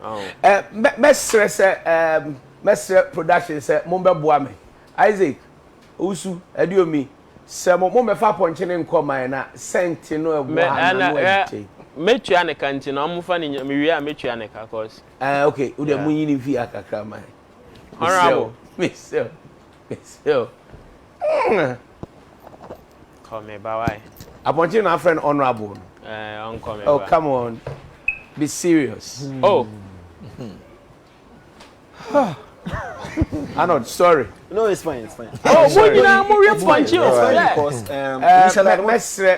Oh. Mestre production say mombe boa me. Isaac usu ediomi se mo me fa ponche ne nkoma na sent no e boa na no e. Metua ne kanti na omufa ne me wi a metua ne ka cause. Okay, u de munyi ni fi akakra man. Honorable. Miss. Call me bye. Aponche na friend honorable. Uncle me. Oh, come on. Be serious. Oh. Arnold, sorry. No, it's fine. Oh, it's fine. Because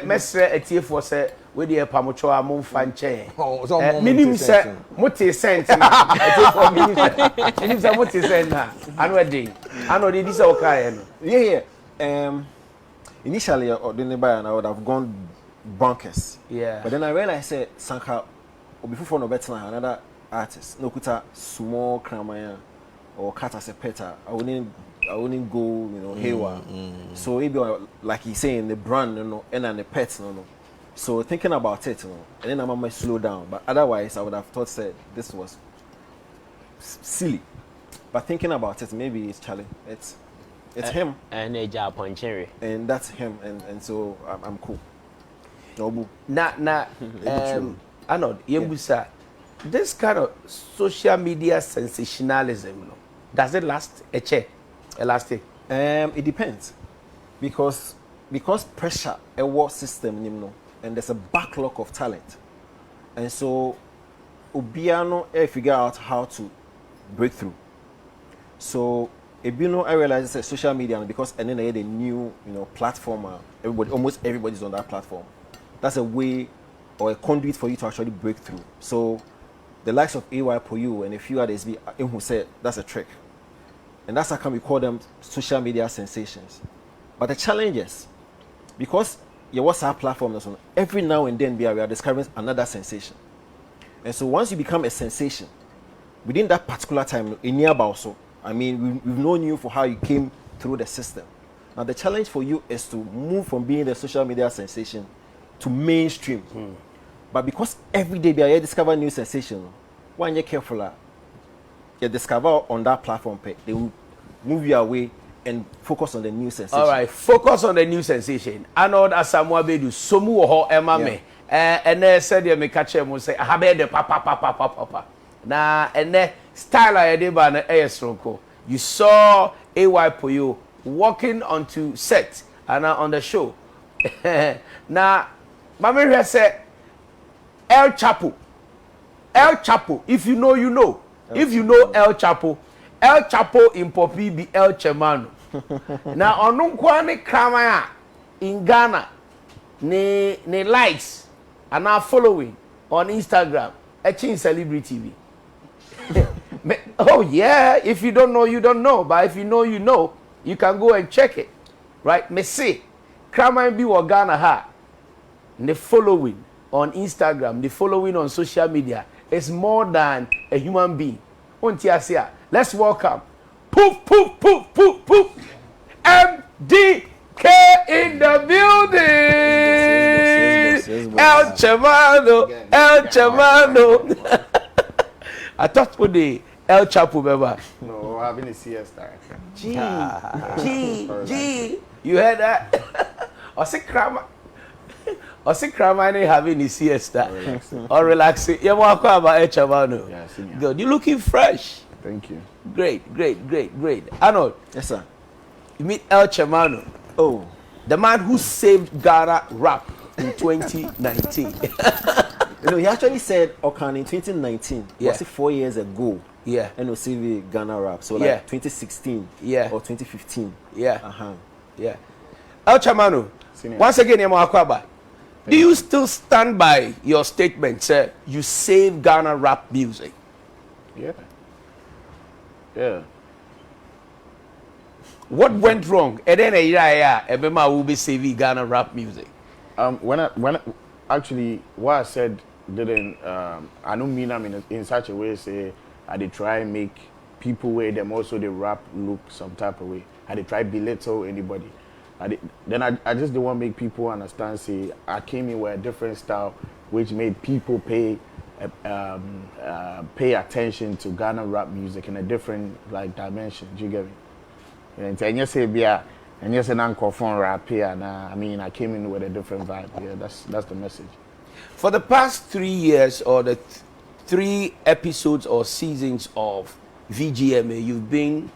mesre etie say we dey pamocho a mo fa nche. Minimum say mote cent na etie for minimum say mote cent na. Anu dey. Anu dey this o kai no. Yeah. Initially I would have gone bonkers. Yeah. But then I realized say Sanka before no better another artist. No kuta small kramaya or cat as a petter. I wouldn't go, haywire. So maybe like he's saying the brand, and the pets, So thinking about it, and then I might slow down. But otherwise, I would have thought said this was silly. But thinking about it, maybe it's Charlie. It's him. And a job on cherry. And that's him, and so I'm cool. No, Arnold, Yebusa, this kind of social media sensationalism, does it last a lasting? It depends, because pressure a war system, and there's a backlog of talent, and so Obiano figure out how to break through. So I realize it's social media, because and then they had a new platform. Almost everybody's on that platform. That's a way or a conduit for you to actually break through. So the likes of Poyoo and a few others who said that's a trick. And that's how we call them social media sensations. But the challenge is, because your WhatsApp platform, every now and then we are discovering another sensation. And so once you become a sensation, within that particular time, in nearby also, I mean, we've known you for how you came through the system. Now the challenge for you is to move from being a social media sensation to mainstream. But because every day we are discovering new sensation, when you're careful, you discover on that platform, they will move you away and focus on the new sensation. All right, focus on the new sensation. Arnold Asamoah Bedu, somu ho emame. And they said you make catch him say, "I have the papa." Na and then style I did by the AS You saw AY Poyoo walking onto set and on the show. Now, Mama said, El Chapo, if you know, you know. If you know El Chapo in Poppy be El Chemano. Now, on Nunquane Kramaya in Ghana, ne likes and now following on Instagram, etching celebrity. Oh, yeah, if you don't know, you don't know. But if you know, you know, you can go and check it. Right? Me say, Kramaya be what Ghana ha. The following on Instagram, the following on social media is more than a human being. Let's welcome Poof MDK in the building. El Chamano. I thought for the El Chapo, remember? No, having a siesta. G. You heard that? Or say Kramani having a siesta or relaxing. You want to about El Chamano? Yeah, good. You're looking fresh. Thank you. Great. Arnold. Yes, sir. You meet El Chamano. Oh. The man who saved Ghana rap in 2019. He actually said, in 2019, yeah. was it 4 years ago? Yeah. And CV Ghana rap. So yeah. 2016 yeah. or 2015. Yeah. Yeah. El Chamano, once again, do you still stand by your statement, sir? You save Ghana rap music? Yeah. What went wrong? And then Ebema will be saving Ghana rap music. When actually what I said didn't I don't mean I'm in such a way say I did try and make people wear them also the rap look some type of way. I did try belittle anybody. I just don't want to make people understand say I came in with a different style which made people pay pay attention to Ghana rap music in a different like dimension. Do you get me? And you say and you say non-conform rap here, and I mean I came in with a different vibe. Yeah, that's the message. For the past 3 years or the 3 episodes or seasons of VGMA, you've been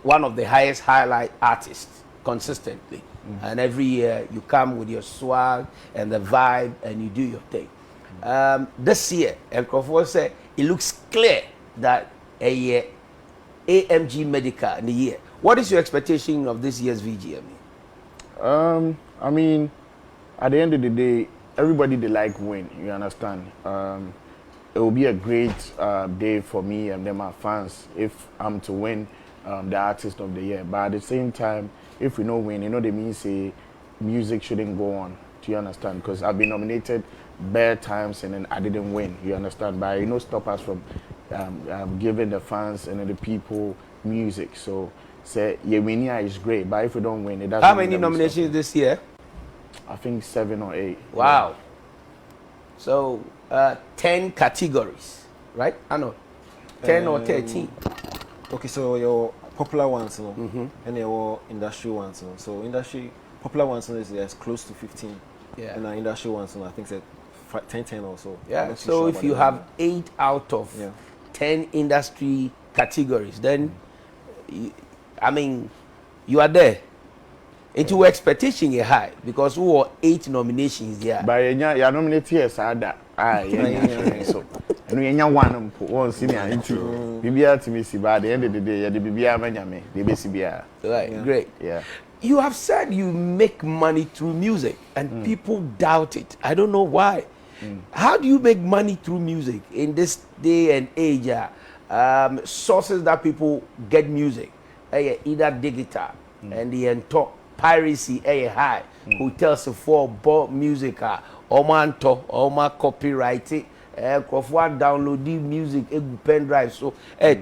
one of the highest highlight artists consistently. And every year you come with your swag and the vibe and you do your thing. This year, and Crawford said it looks clear that a year AMG Medikal in the year. What is your expectation of this year's VGMA? I mean, at the end of the day, everybody they like win. You understand? It will be a great day for me and then my fans if I'm to win the artist of the year. But at the same time, if we don't win, you know they mean say music shouldn't go on. Do you understand? Because I've been nominated bare times and then I didn't win. You understand? But you know stop us from giving the fans and the people music. So say yeah, winning is great, but if we don't win, it doesn't. How many nominations this year? I think 7 or 8. Wow. Yeah. So 10 categories, right? I know. 10 or 13. Okay, so your popular ones, you know, and your industry ones, you know. So industry popular ones, you know, is close to 15. Yeah. And industry ones, you know, I think it's 10 or so. Yeah. So if you have 8 out of 10 industry categories, then I mean, you are there. Into expectation is high because we were 8 nominations there. But you nominated yes, Ada. So and we one senior into BBR to me. But at the end of the day, the BBR manyame, the BCBR. Right, great. Yeah. You have said you make money through music, and people doubt it. I don't know why. How do you make money through music in this day and age? Sources that people get music, either digital and the talk. Piracy high, hotels for bought music, omanto, oma copyright, one download the music, pen drive, so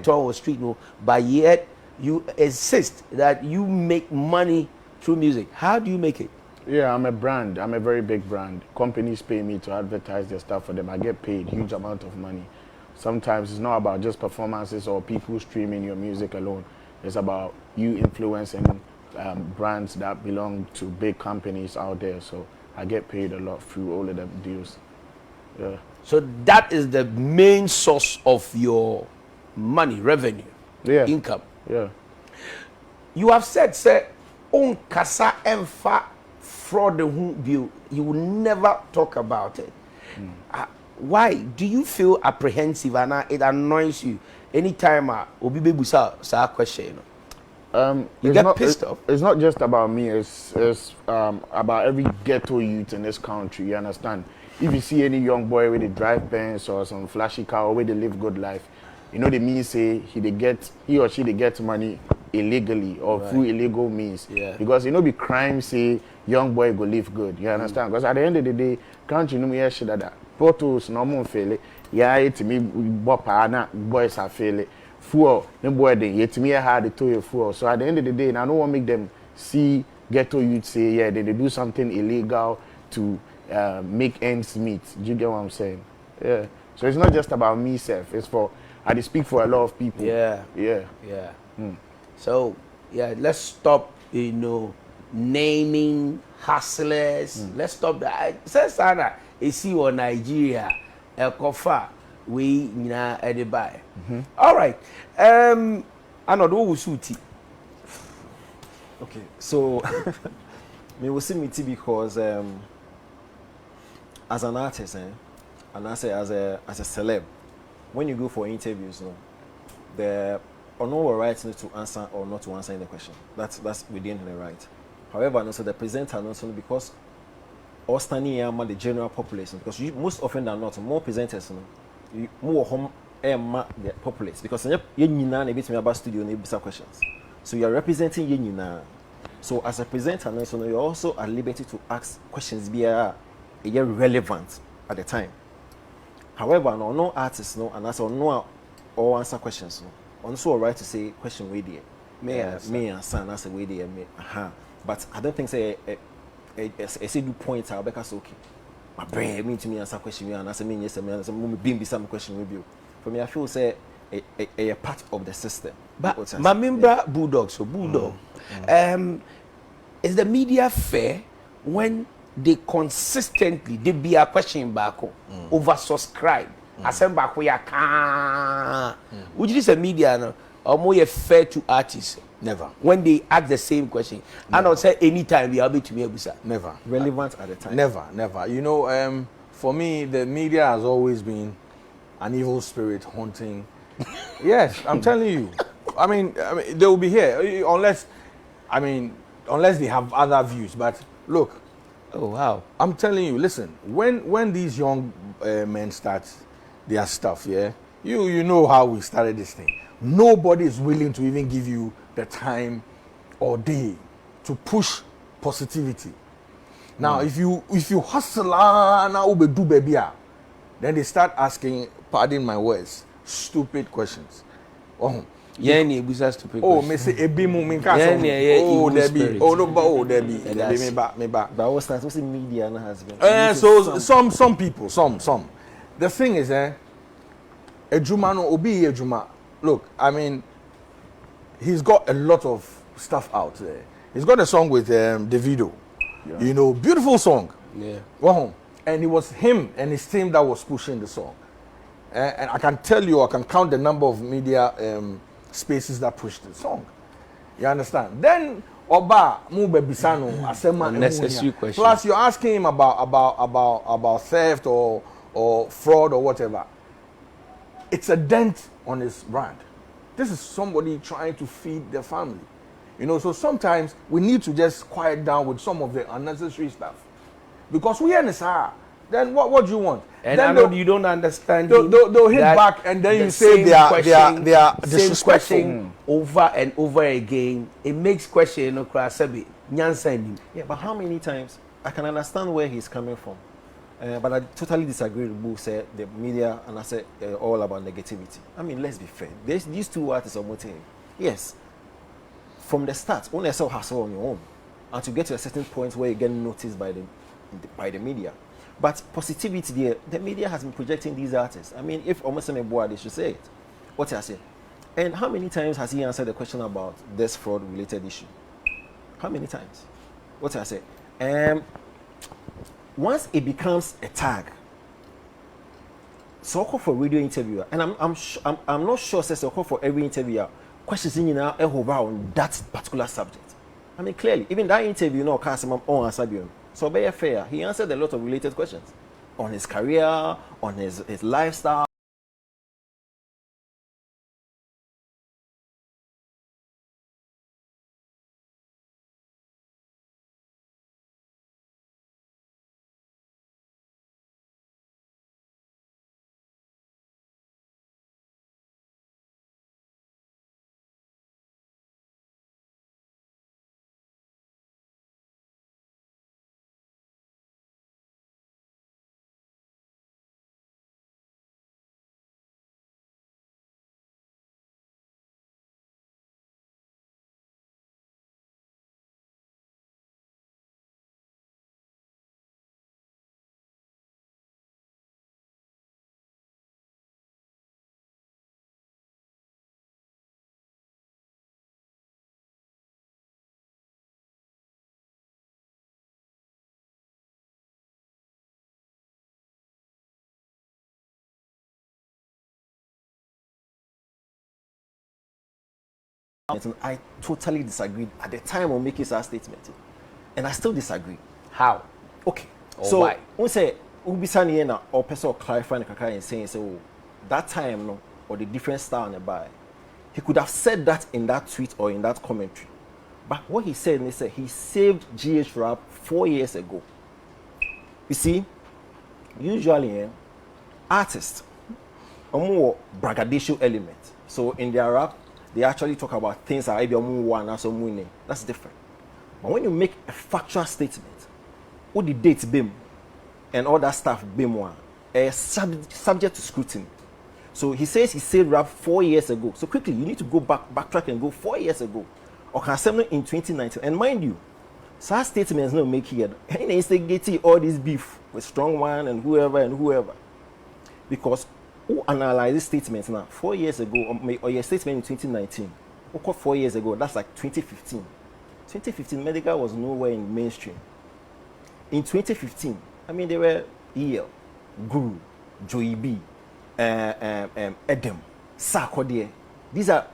tour street no, but yet you insist that you make money through music. How do you make it? Yeah, I'm a brand. I'm a very big brand. Companies pay me to advertise their stuff for them. I get paid huge amount of money. Sometimes it's not about just performances or people streaming your music alone. It's about you influencing brands that belong to big companies out there, so I get paid a lot through all of them deals. Yeah. So that is the main source of your money, revenue, income. Yeah. You have said, say, on kasa enfa fraud you will never talk about it. Why do you feel apprehensive and it annoys you anytime obi bebusa sa question? You get pissed off. It's not just about me. It's about every ghetto youth in this country. You understand? If you see any young boy with a drive Benz or some flashy car where they live good life, you know they mean say he or she they get money illegally or through illegal means. Yeah. Because you know be crime say young boy go live good. You understand? Because at the end of the day, country no me shit that photos no more fail it. Yeah, it me boys are fail it. Fuel, no boy they yet me hard to your fuel. So at the end of the day, I don't want to make them see ghetto youth say they do something illegal to make ends meet. Do you get what I'm saying? Yeah. So it's not just about me, self. It's for I speak for a lot of people. Yeah. Yeah. Yeah. So let's stop. Naming hustlers. Let's stop that. Say Sana, is see on Nigeria, El Kofa. We buy. All right. I know do suit. Okay, so me will see me because as an artist, and I say as a celeb, when you go for interviews, the no right to answer or not to answer any question. That's within the right. However, also the presenter also because or standing here the general population because most often than not more presenters more home the populace because you need a bit about studio and questions. So you are representing you. So as a presenter, you also are liberty to ask questions be relevant at the time. However, no artists and as no or answer questions. Also, right to say question way there. Me and son as a way there. But I don't think say I say do points. I'll be okay. my brain mean to me answer question and I say me yes me being some question with you. For me I feel say a part of the system. But my member Bulldog, so Bulldog, is the media fair when they consistently they be a question back oversubscribe? Asem back we are would you say media no or more fair to artists? Never. When they ask the same question, and I'll say anytime we are able to me, never relevant at the time. Never. You know, for me, the media has always been an evil spirit haunting. Yes, I'm telling you. I mean, they will be here unless they have other views. But look, oh wow, I'm telling you. Listen, when these young men start their stuff, yeah, you know how we started this thing. Nobody is willing to even give you the time or day to push positivity. Now, if you hustle now do baby, then they start asking, pardon my words, stupid questions. Oh, yeah, stupid. Oh, me say ebimu minka. Oh, Debbie. Oh no, oh Debbie. Me back. But what's that? What's the media now has been? So some people, some. The thing is, Ejuma no obi Ejuma. Look, I mean, he's got a lot of stuff out there. He's got a song with Davido. Yeah. You know, beautiful song. Yeah. Wow. And it was him and his team that was pushing the song. And I can tell you, I can count the number of media spaces that pushed the song. You understand? Then Oba Mube Bisano Asema unnecessary question. Plus you're asking him about theft or fraud or whatever. It's a dent on his brand. This is somebody trying to feed their family. You know, so sometimes we need to just quiet down with some of the unnecessary stuff. Because we are in this then what do you want? And then I know you don't understand. They'll hit back and then you say they are disrespectful. Over and over again. It makes question Yeah, but how many times? I can understand where he's coming from. But I totally disagree with who said the media and I said all about negativity. I mean, let's be fair. These two artists are motivated. Yes, from the start, only yourself hustle on your own, and to get to a certain point where you get noticed by the media. But positivity, there, the media has been projecting these artists. I mean, if almost a boy, they should say it. What I say. And how many times has he answered the question about this fraud-related issue? How many times? What I say. Once it becomes a tag, so call for radio interviewer, and I'm not sure says so call for every interviewer questions in now on that particular subject. I mean clearly, even that interview, you know, Kasim on Sabion. So be fair, he answered a lot of related questions on his career, on his lifestyle. I totally disagreed at the time of making that statement, and I still disagree. How? Okay. Or so why? We say Ubisani na or person clarifying the and saying so that time no or the different style on the buy. He could have said that in that tweet or in that commentary, but what he said, he saved GH Rap 4 years ago. You see, usually artists are more braggadocio element. So in their rap, they actually talk about things that that's different. But when you make a factual statement, all the dates bim and all that stuff bim subject to scrutiny. So he says he saved rap 4 years ago. So quickly, you need to go backtrack and go 4 years ago. Or can in 2019. And mind you, Such statements no make here. And instigating all this beef with Strong One and whoever. Because who analyze these statements now? 4 years ago, or your statement in 2019, or 4 years ago, that's like 2015. 2015, Medikal was nowhere in mainstream. In 2015, I mean, there were EL, Guru, Joey B, Edem, Sarkodie. These are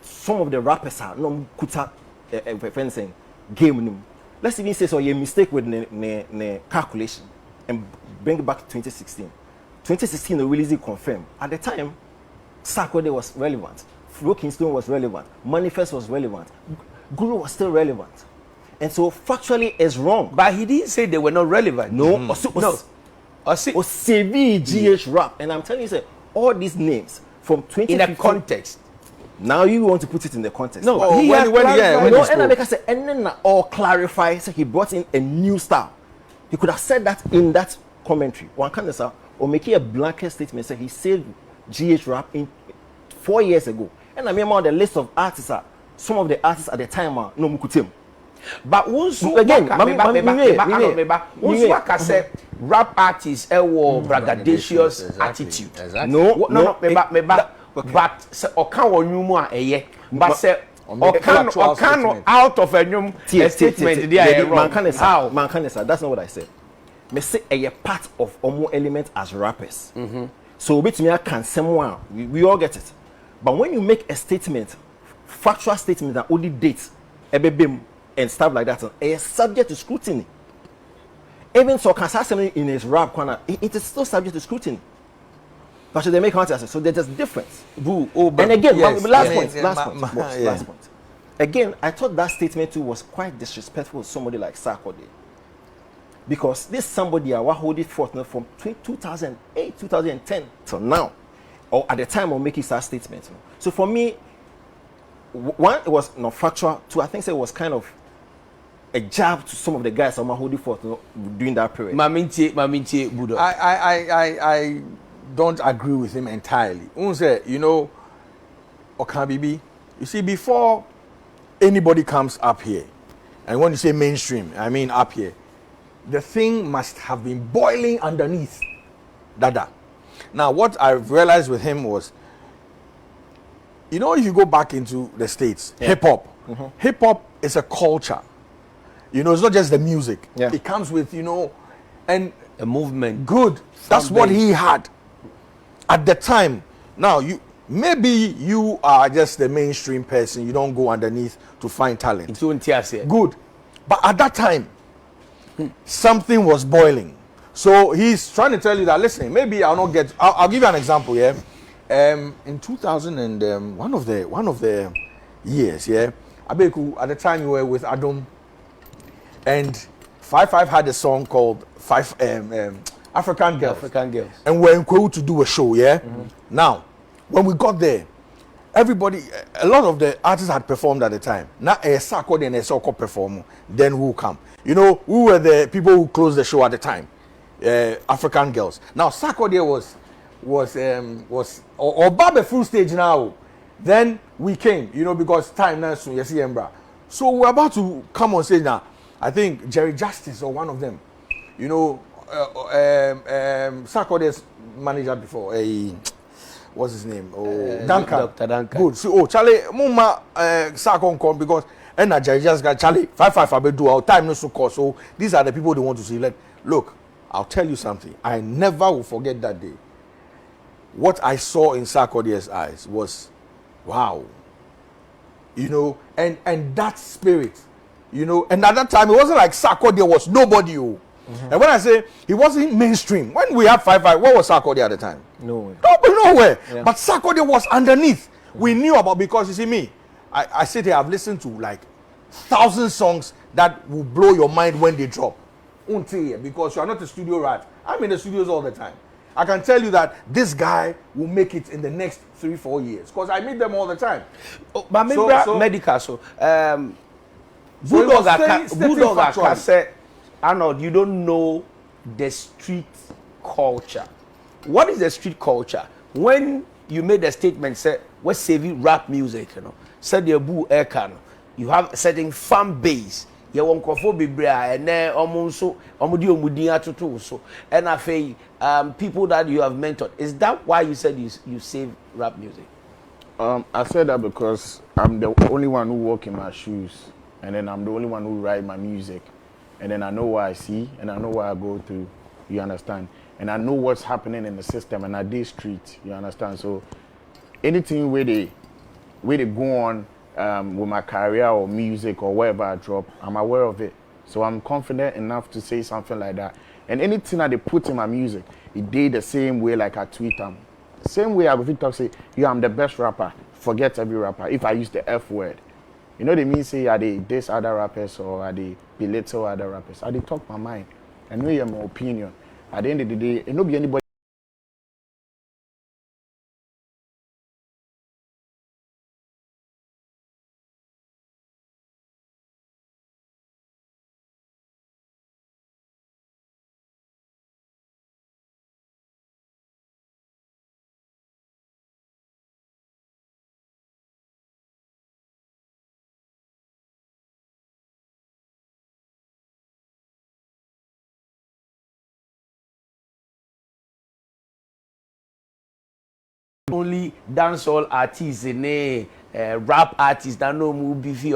some of the rappers are no kuta fencing game. Let's even say so you mistake with the calculation and bring it back to 2016. 2016 the release confirmed. At the time, Sarkodie was relevant, Flo Kingston was relevant, Manifest was relevant, Guru was still relevant. And so factually it's wrong. But he didn't say they were not relevant. No, no. Or CV, GH rap. And I'm telling you, sir, all these names from 2015 in a context. Now you want to put it in the context. No, oh, he when no, and I make us say, and then all clarify. So he brought in a new style. He could have said that in that commentary. One kind of say, or making a blanket statement. Say he said GH rap in 4 years ago. And I remember the list of artists. Some of the artists at the time are no mukutim. But once again, once I say rap artists, braggadocious attitude. Exactly. No, but say okan wonyumu a but say okan out of a nyum statement there man can say that's not what I said. Me say a part of omo element as rappers. So bit me can someone we all get it. But when you make a statement, factual statement that only dates ebebem and stuff like that, is subject to scrutiny. Even so, can say in his rap corner, it is still subject to scrutiny. But they make answers. So there's a difference. And again, last point. Again, I thought that statement too was quite disrespectful to somebody like Sarkodie. Because this somebody I was holding forth from 2008, 2010 till now, or at the time of making such statements. So for me, one, it was not factual. Two, I think it was kind of a jab to some of the guys I'm holding forth during that period. Maminti Budo. I don't agree with him entirely. You know, Okabibi, you see, before anybody comes up here, and when you say mainstream, I mean up here, the thing must have been boiling underneath. Dada. Now, what I realized with him was, you know, if you go back into the States, hip-hop. Hip-hop is a culture. You know, it's not just the music. Yeah. It comes with, you know, and a movement. Good. That's what he had at the time. Now, maybe you are just the mainstream person. You don't go underneath to find talent. Good. But at that time, something was boiling. So he's trying to tell you that, listen, maybe I'll give you an example, yeah. In 2000 and one of the years, yeah, Abeku, at the time you were with Adam, and 5 had a song called African Girls. And we're in Poyoo to do a show, yeah. Now, when we got there, everybody, a lot of the artists had performed at the time. Now a Sarkodie and a Soko perform, then who come? You know, who were the people who closed the show at the time? African Girls. Now Sarkodie was Babe full stage now. Then we came, you know, because time now soon, yes, Embra. So we're about to come on stage now. I think Jerry Justice or one of them, you know, Sarkodie's manager before, what's his name? Duncan. Dr. Duncan. Good. So, Charlie, Muma Sarkon come because and Jerry just got Charlie 5 I do our time no so call. So these are the people they want to see. Look, I'll tell you something. I never will forget that day. What I saw in Sarkodie's eyes was, wow. You know, and that spirit, you know, and at that time it wasn't like Sarkodie was nobody. And when I say he wasn't mainstream, when we had 5 what was Sarkodie at the time? Nowhere. Nowhere. Yeah. But Sarkodie was underneath. We knew about, because you see me, I sit here, I've listened to like 1,000 songs that will blow your mind when they drop. Because you are not a studio rat. I'm in the studios all the time. I can tell you that this guy will make it in the next 3-4 years because I meet them all the time. But Medikal, Bulldog said, Arnold, you don't know the street culture. What is the street culture? When you made a statement, say, we're saving rap music, you know, said the Boo Aircan, you have a certain fan base ye won krofo bebre a ene omo nso omo di omudin atoto so and afei people that you have mentored, is that why you said you save rap music? I said that because I'm the only one who walk in my shoes, and then I'm the only one who write my music, and then I know what I see and I know what I go through. You understand? And I know what's happening in the system, and I did street. You understand? So anything where they go on with my career or music or wherever I drop, I'm aware of it. So I'm confident enough to say something like that. And anything that they put in my music, it did the same way like I tweet them. Same way I go TikTok say, yeah, I'm the best rapper. Forget every rapper. If I use the F word, you know they mean say are they diss other rappers or are they belittle other rappers? Are they talk my mind? I know you have my opinion. At the end of the day, it no be anybody. Only dancehall artists and rap artists that know move beefy.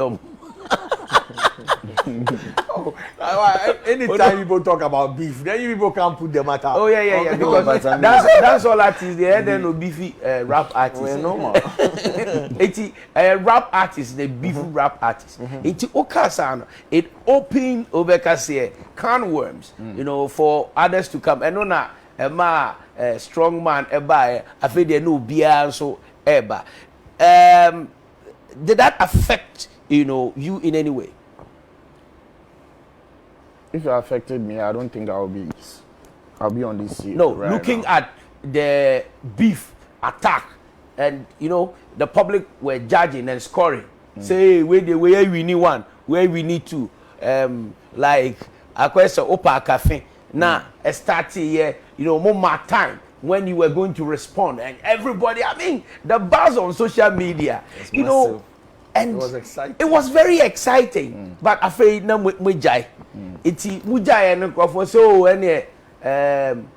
Anytime people talk about beef, then you people can't put them at all. Oh yeah. Because that's all artists. They then no beefy rap artists. Well, normal. It's rap artists, the beefy rap artists. It's okasano. It open obekase can worms. You know, for others to come. And no na strong man eba. I feel they know beer so eba. Did that affect you in any way? If it affected me, I don't think I'll be on this seat. No, right looking now. at the beef attack, and the public were judging and scoring. Say where we need one, where we need two. Like I question Opa Cafe. Now start here, more time when you were going to respond, and everybody. I mean, the buzz on social media, massive. and It was exciting. It was very exciting, but afraid na mujai. Iti mujai and for so any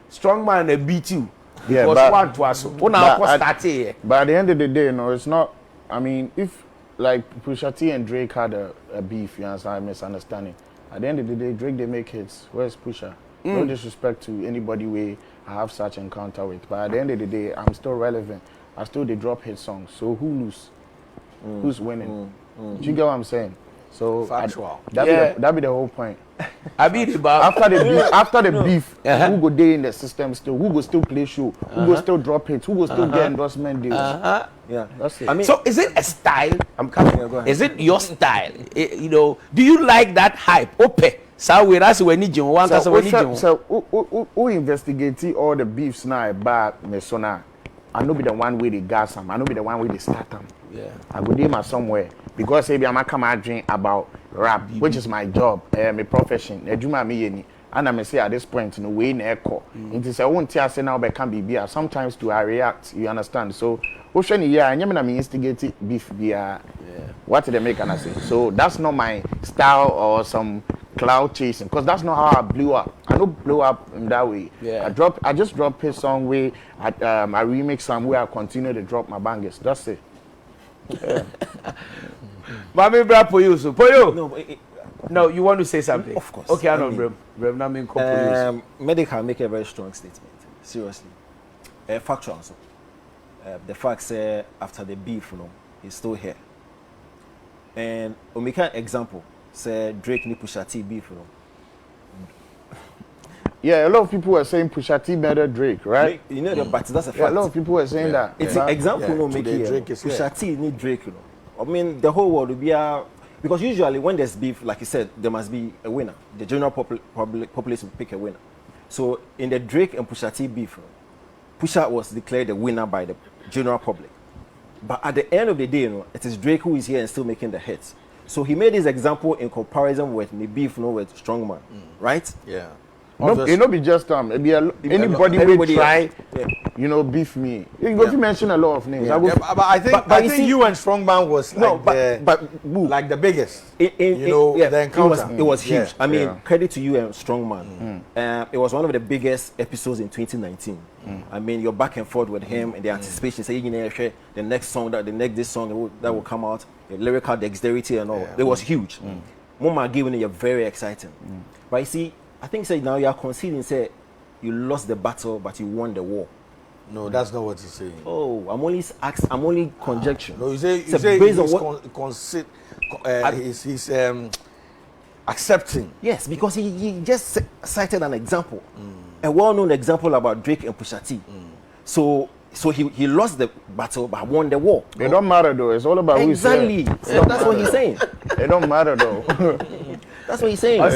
strong man beat you. Yeah, Because but- one to us. But at the end of the day, it's not. I mean, if like Pusha T and Drake had a beef, you understand, a misunderstanding. At the end of the day, Drake they make hits. Where's Pusha? No disrespect to anybody we have such encounter with, but at the end of the day, I'm still relevant. I still they drop hit songs. So who lose? Who's winning? Do you get what I'm saying? So Factual. That be the whole point. I beat about After the beef, who go day in the system still? Who go still play show? Who go still drop hits? Who go still get endorsement deals? Yeah, That's it. I mean, So is it a style? I'm coming. Yeah, go ahead. Is it your style? Do you like that hype? Ope. So we that's when you one cause when you So who investigate all the beefs now about Mesona? I know be the one way they gas them. I know be the one way they start them. Yeah. I go there somewhere because maybe I'm come out drink about rap, which is my job, my profession. Ejuma me yeni. And I say at this point, way in echo. It is I won't tell say now can be sometimes to I react. You understand? So ocean yeah, and me instigate beef beer. What did they make and I say? So that's not my style or some cloud chasing, because that's not how I blew up. I don't blow up in that way. Yeah. I just drop his song where I remix some where I continue to drop my bangers. That's it. Mami bra Poyoo so Poyoo. no, but No, you want to say something? Of course. Okay, I I know, mean, bro. Na me Poyoo. Medikal make a very strong statement. Seriously, factual. So, the fact say after the beef, he's still here. And we make an example. Say Drake ni Pusha T beef, Yeah, a lot of people were saying Pusha T better Drake, right? But that's a fact. Yeah, a lot of people were saying that. It's an example, Yeah, no make today it. Drake is Pusha T need Drake, I mean, the whole world will be because usually when there's beef, like you said, there must be a winner. The general population will pick a winner. So in the Drake and Pusha T beef, Pusha was declared the winner by the general public. But at the end of the day, it is Drake who is here and still making the hits. So he made this example in comparison with the beef, with Strongman, right? Yeah. No, it not be just anybody will try, you know, beef me. You go to mention a lot of names. Yeah. But I think I think you and Strongman was like the biggest. The encounter. It was huge. I mean, credit to you and Strongman. It was one of the biggest episodes in 2019. I mean, you're back and forth with him and the anticipation. Say, the next song this song that will come out, the lyrical dexterity and all. Yeah. It was huge. Mama giving you very exciting. But you see, I think say now you are conceding. Say you lost the battle, but you won the war. No, that's not what he's saying. Oh, I'm only conjecture. No, you say based on what he's accepting. Yes, because he just cited an example, a well-known example about Drake and Pusha T. So he lost the battle but won the war. It don't matter though. It's all about exactly. So that's what he's saying. It don't matter though. That's what he's saying. Yes.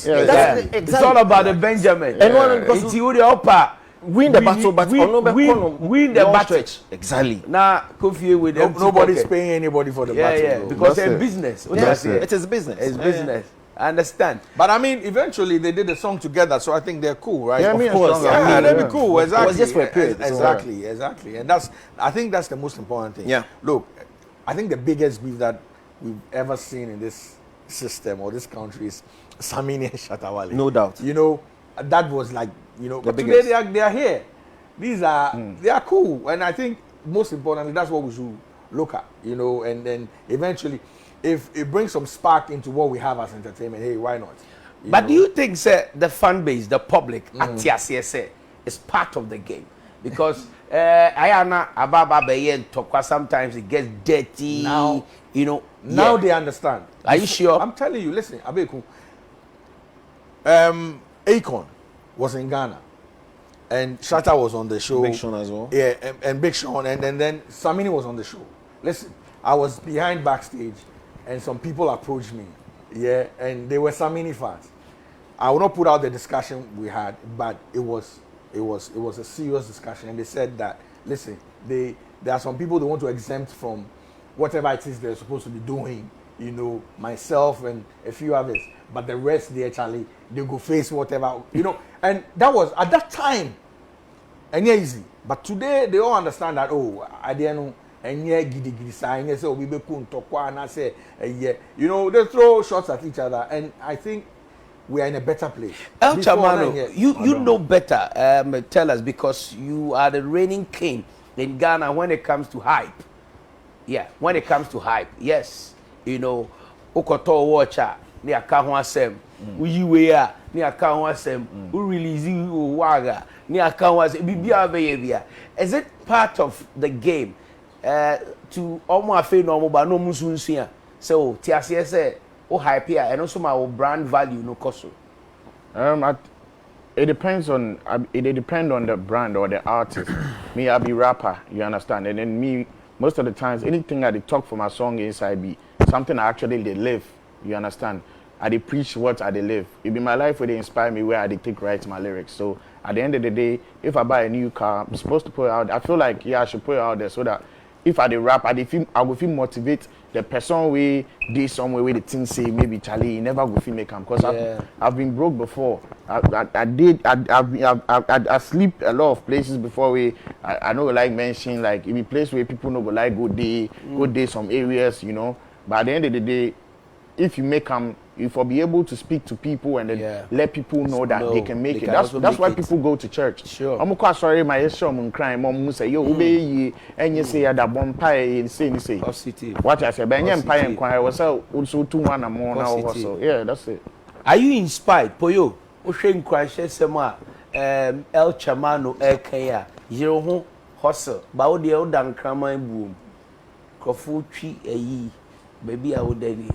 Exactly. It's all about the Benjamin. Because win the battle, but win the battle. Exactly. Now, with nobody's paying anybody for the battle. Yeah, because it's business. It is business. It's business. I understand. But I mean, eventually they did a song together, so I think they're cool, right? Yeah, of course. They'll be cool. Exactly. It was just for a period. Exactly. And I think that's the most important thing. Yeah. Look, I think the biggest beef that we've ever seen in this system or this country is Samini and Shatawale. No doubt. You know, that was like, you know, the but biggest. today they are here. These are they are cool, and I think most importantly that's what we should look at, you know, and then eventually if it brings some spark into what we have as entertainment, hey, why not? But do you think, sir, the fan base, the public, is part of the game? Because Ayana Ababa Bayen Tokwa, sometimes it gets dirty. Now, you know. Now they understand. Are you sure? I'm telling you, listen, Abeku. Akon was in Ghana. And Shatta was on the show. Big Sean as well. Yeah, and Big Sean. And then Samini was on the show. Listen, I was behind backstage and some people approached me. Yeah, and they were Samini fans. I will not put out the discussion we had, but it was a serious discussion. And they said that, listen, there are some people they want to exempt from whatever it is they're supposed to be doing. You know, myself and a few others. But the rest, they go face whatever, you know. And that was, at that time, and yeah, easy. But today, they all understand that, I didn't know, and yeah, giddy sign, say, we be kun tokwa, and I say, yeah. You know, they throw shots at each other, and I think we are in a better place. El Chamano, you know better, tell us, because you are the reigning king in Ghana when it comes to hype. Yeah, when it comes to hype, yes. You know, Okoto watcher, ni akaho asem. Uyi we a ni akaho asem. U release waga ni akaho asem. Bibia bia. Is it part of the game to omo afi no omo ba no musunsia? So tiase say o hype here and also my brand value no koso. It depends on the brand or the artist. Me, I be rapper, you understand, and then me most of the times anything that they talk for my song inside be something I actually they live, you understand. I they preach what I they live. It be my life where they inspire me, where I they take write my lyrics. So at the end of the day, if I buy a new car, I'm supposed to put it out. I feel like I should put it out there so that if I they rap, I will feel motivate the person we did somewhere where the thing say maybe Charlie you never go feel make him because I've been broke before. I sleep a lot of places before I know like mention like it be place where people know go like go day some areas, you know. But at the end of the day, if you make them, if you be able to speak to people and then let people know that they can make it. That's why people go to church. Sure. I'm quite sorry, my issue I'm crying. Mom say, yo, obey and you say that bonfire say. Positive. What I said, Ben Empire and Choir was also 2-1 more now also. Yeah, that's it. Are you inspired, Poyoo? Ocean crash sema El Chamano Ekaya. Zero home hustle. Bao de odan krama boom. Kofu tree eyi. Baby I would daddy.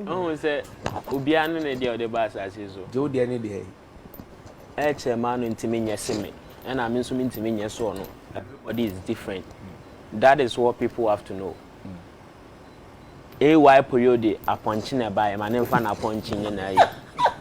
Oh, say, Ubiano ne dia the bass as is. Do the any day. Man intiminya semi. And I mean some intiminya so no. Everybody is different. That is what people have to know. AY Poyoo a punching a buy, my name fan a punching in a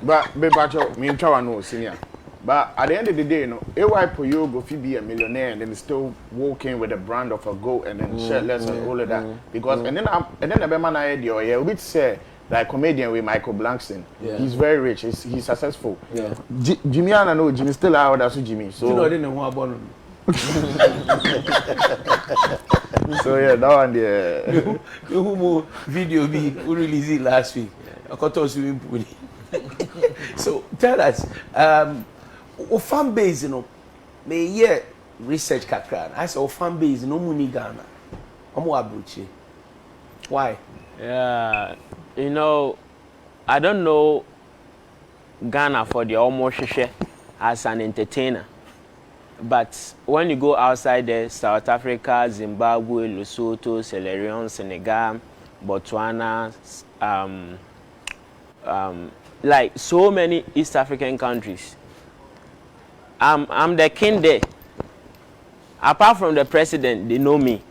But Bebacho, me try no senior. But at the end of the day, you know, AY Poyoo go be a millionaire and then still walking with a brand of a goat and then shirtless and all of that. Because and then the man I had your we say like comedian with Michael Blankson. Yeah. He's very rich. He's successful. Yeah. Jimmy, I know Jimmy still out. That's Jimmy. So you know, I didn't know who about him. So yeah, that one there. You video we released it last week. I got to swimming pool. So tell us, fan base, you know, may year research kakran. I said, fan base, no money Ghana. Why? Yeah, you know, I don't know Ghana for the almost as an entertainer. But when you go outside there, South Africa, Zimbabwe, Lesotho, Sierra Leone, Senegal, Botswana, like so many East African countries, I'm the king there. Apart from the president, they know me.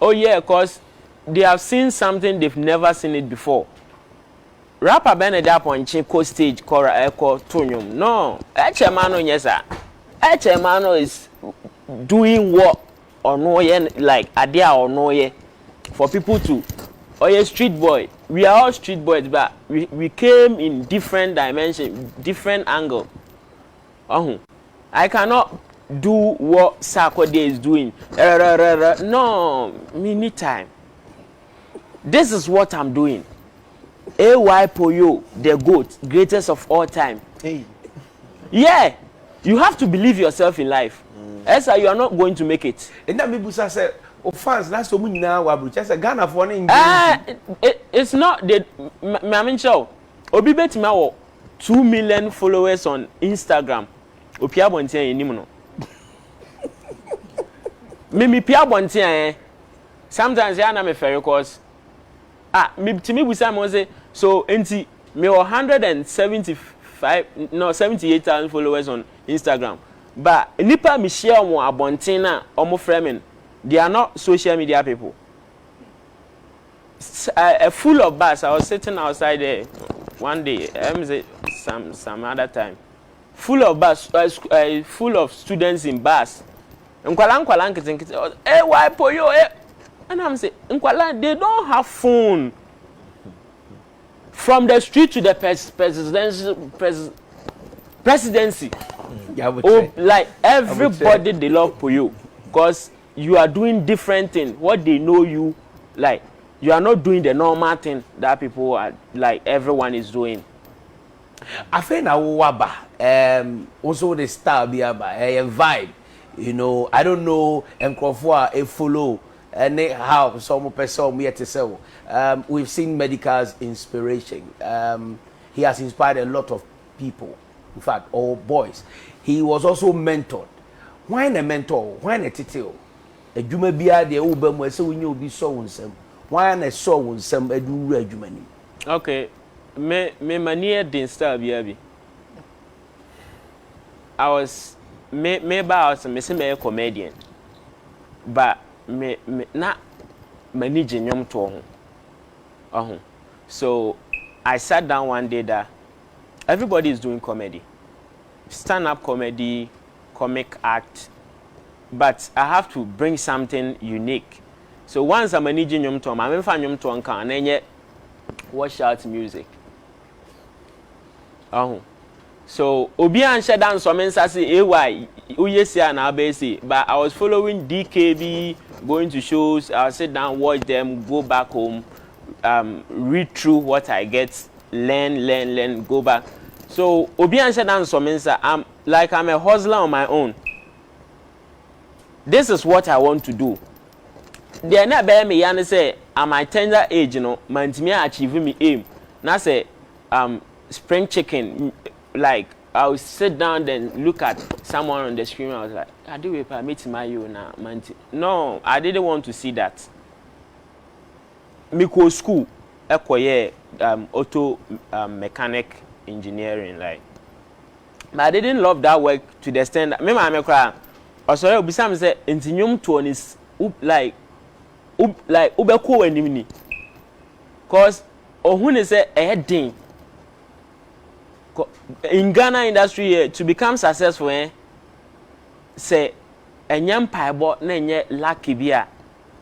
Oh yeah, because they have seen something they've never seen it before. Rapper Benedict on Chico stage, Cora Echo, Tunium. No, Echemano, yes, sir. Echemano is doing what or no, like Adia or no, for people to. Oh, yeah, street boy. We are all street boys, but we came in different dimension, different angle. I cannot do what Sarkodie is doing. No, me need time. This is what I'm doing. AY Poyoo, the GOAT, greatest of all time. Hey. Yeah, you have to believe yourself in life. Else you are not going to make it. And that people say, oh, fans, that's so many now. Just a Ghana for an it's not the Mamin Show. Obi Betima 2 million followers on Instagram. Opia Bontia Nimuno. Mimi Pia Bontia. Sometimes I am a fair course. To me, we say so. Enti me 78,000 followers on Instagram. But nipa me share mo abontina omo framing. They are not social media people. Full of bus. I was sitting outside there one day. Some other time. Full of bus. Full of students in bus. Nkwalan kitin. Why Poyoo? And I'm saying, they don't have phone. From the street to the presidency. Like everybody, they love Poyoo because you are doing different things. What they know you, like you are not doing the normal thing that people are like everyone is doing. I think waba also the style be a vibe. You know, I don't know a follow. And how some person here to say, we've seen Medical's inspiration. He has inspired a lot of people, in fact, all boys. He was also mentored. Why a mentor? Why a title? A juma bia the Uber was so we be so unsem. Why a so unsem a do regimany? Okay, me mania didn't start be. I was maybe I was a comedian, but me na manage nyom to ho. So I sat down one day that everybody is doing comedy, stand-up comedy, comic act, but I have to bring something unique. So once I'm managing nyom to, I'm fa nyom to anka and then wash out music. So obi an shedan so men say AY uyesia na abesi, but I was following DKB, going to shows, I'll sit down, watch them, go back home, read through what I get, learn, go back. So obi an shedan so men say I'm a hustler on my own. This is what I want to do. They na be me yan say at my tender age, you know, mantimi achieve me aim. Na say spring chicken. Like I would sit down and look at someone on the screen. I was like, I do it. I meet my you now, man. No, I didn't want to see that. Me go school, auto mechanic engineering, like. But I didn't love that work to the extent that me my cry. Or sorry, be some say intinyum to is like ubeko enimni. Cause ohun say heading. in Ghana industry here, to become successful, say, and young paibo, nenye lucky beer,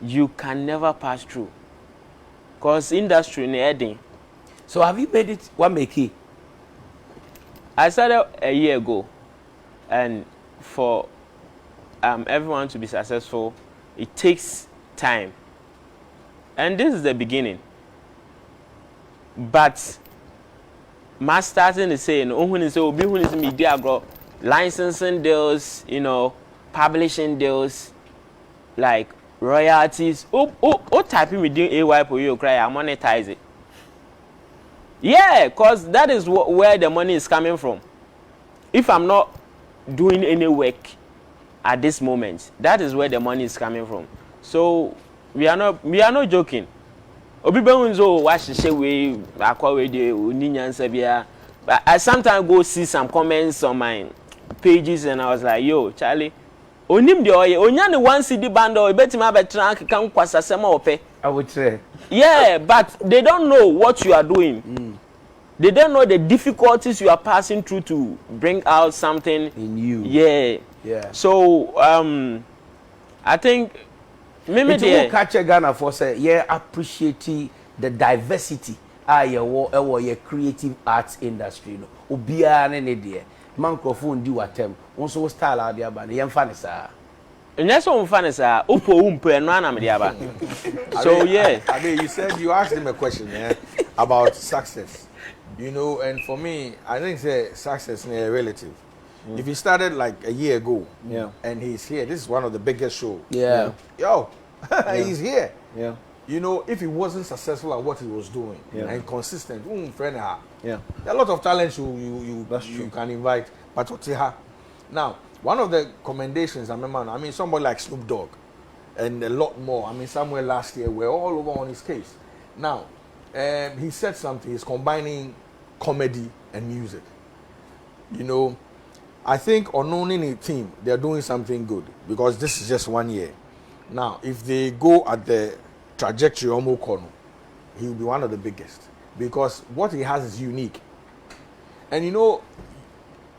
you can never pass through. Cause industry needing. So have you made it one make it? I started a year ago, and for everyone to be successful, it takes time. And this is the beginning. But my starting is saying, oh, when is media grow, licensing deals, you know, publishing deals, like royalties. Typing with doing AY Poyoo cry, I monetize it. Yeah, because that is where the money is coming from. If I'm not doing any work at this moment, that is where the money is coming from. So we are not joking. Obibenzo watch the way but I sometimes go see some comments on my pages and I was like, yo, Charlie, onim de oye onya ne one CD band o betima betran kan kwasasema ope. I would say. Yeah, but they don't know what you are doing. They don't know the difficulties you are passing through to bring out something in you. Yeah. Yeah. So I think maybe the catch Ghana for say yeah appreciate the diversity your creative arts industry no obia ne de microphone di watem won style out there ba ne yem fa ne sa nya so mfa ne sa upo umpo eno ana me dia ba. So yeah, I mean, you said you asked him a question about success, you know, and for me I think say success is relative. If he started like a year ago, and he's here, this is one of the biggest shows. Yeah. Yo, he's here. Yeah. You know, if he wasn't successful at what he was doing and consistent, friend, yeah, there are a lot of talents you can invite, but what's now, one of the commendations I remember, I mean, somebody like Snoop Dogg, and a lot more. I mean, somewhere last year we're all over on his case. Now, he said something. He's combining comedy and music. You know, I think on owning a team, they're doing something good because this is just 1 year. Now, if they go at the trajectory of Mokono, he'll be one of the biggest because what he has is unique. And you know,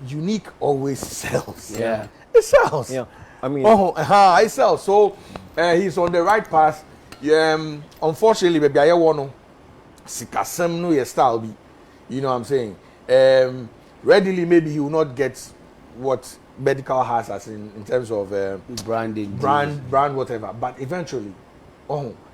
unique always sells. Yeah. It sells. Yeah. I mean, it sells. So he's on the right path. Unfortunately, baby, I want to sikasem no your style be. You know what I'm saying? Readily, maybe he will not get what Medikal has as in terms of branding, brand, whatever. But eventually,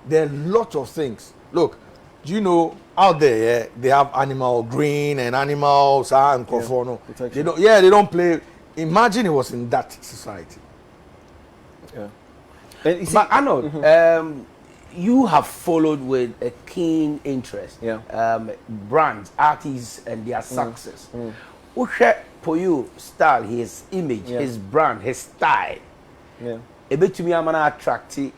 there are a lot of things. Look, do you know out there they have animal green and animals and conforno. They don't. Yeah, they don't play. Imagine it was in that society. Yeah. But Arnold, you have followed with a keen interest. Brands, artists, and their success. Poyoo style, his image, his brand, his style. Yeah. A bit to me, I'm attractive.